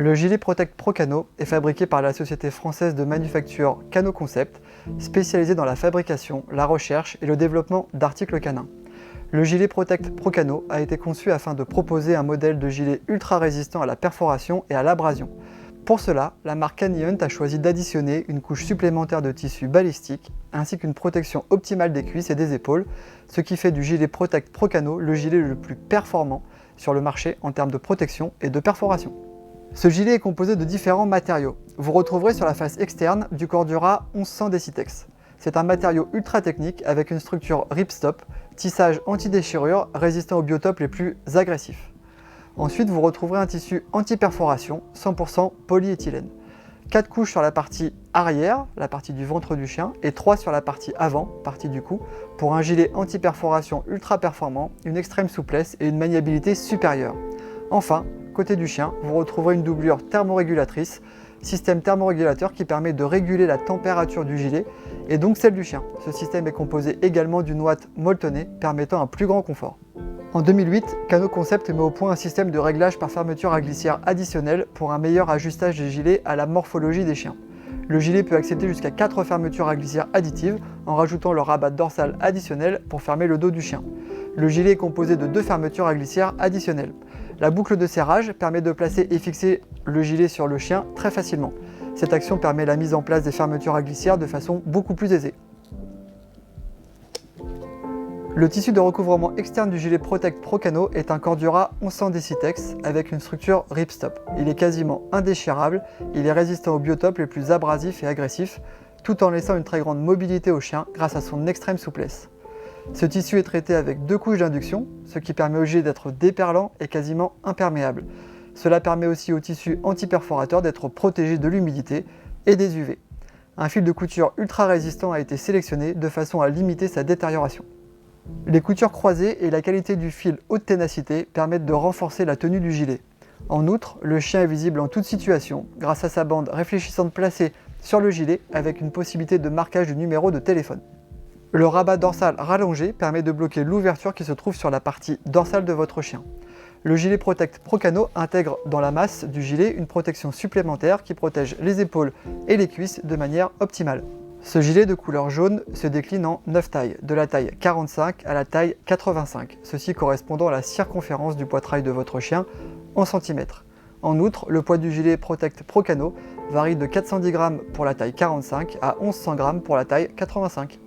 Le gilet Protect Pro Cano est fabriqué par la société française de manufacture Cano Concept, spécialisée dans la fabrication, la recherche et le développement d'articles canins. Le gilet Protect Pro Cano a été conçu afin de proposer un modèle de gilet ultra résistant à la perforation et à l'abrasion. Pour cela, la marque Canihunt a choisi d'additionner une couche supplémentaire de tissu balistique ainsi qu'une protection optimale des cuisses et des épaules, ce qui fait du gilet Protect Pro Cano le gilet le plus performant sur le marché en termes de protection et de perforation. Ce gilet est composé de différents matériaux. Vous retrouverez sur la face externe du Cordura 1100 Decitex. C'est un matériau ultra technique avec une structure ripstop, tissage anti-déchirure résistant aux biotopes les plus agressifs. Ensuite, vous retrouverez un tissu anti-perforation 100% polyéthylène. 4 couches sur la partie arrière, la partie du ventre du chien, et 3 sur la partie avant, partie du cou, pour un gilet anti-perforation ultra performant, une extrême souplesse et une maniabilité supérieure. Enfin, côté du chien, vous retrouverez une doublure thermorégulatrice, système thermorégulateur qui permet de réguler la température du gilet et donc celle du chien. Ce système est composé également d'une ouate molletonnée permettant un plus grand confort. En 2008, Cano Concept met au point un système de réglage par fermeture à glissière additionnelle pour un meilleur ajustage des gilets à la morphologie des chiens. Le gilet peut accepter jusqu'à 4 fermetures à glissière additives en rajoutant le rabat dorsal additionnel pour fermer le dos du chien. Le gilet est composé de 2 fermetures à glissière additionnelles. La boucle de serrage permet de placer et fixer le gilet sur le chien très facilement. Cette action permet la mise en place des fermetures à glissière de façon beaucoup plus aisée. Le tissu de recouvrement externe du gilet Protect Pro Cano est un Cordura 1100 Decitex avec une structure ripstop. Il est quasiment indéchirable, il est résistant aux biotopes les plus abrasifs et agressifs, tout en laissant une très grande mobilité au chien grâce à son extrême souplesse. Ce tissu est traité avec 2 couches d'induction, ce qui permet au gilet d'être déperlant et quasiment imperméable. Cela permet aussi au tissu anti-perforateur d'être protégé de l'humidité et des UV. Un fil de couture ultra résistant a été sélectionné de façon à limiter sa détérioration. Les coutures croisées et la qualité du fil haute ténacité permettent de renforcer la tenue du gilet. En outre, le chien est visible en toute situation grâce à sa bande réfléchissante placée sur le gilet avec une possibilité de marquage du numéro de téléphone. Le rabat dorsal rallongé permet de bloquer l'ouverture qui se trouve sur la partie dorsale de votre chien. Le gilet Protect Pro Cano intègre dans la masse du gilet une protection supplémentaire qui protège les épaules et les cuisses de manière optimale. Ce gilet de couleur jaune se décline en 9 tailles, de la taille 45 à la taille 85, ceci correspondant à la circonférence du poitrail de votre chien en centimètres. En outre, le poids du gilet Protect Pro Cano varie de 410 g pour la taille 45 à 1100 g pour la taille 85.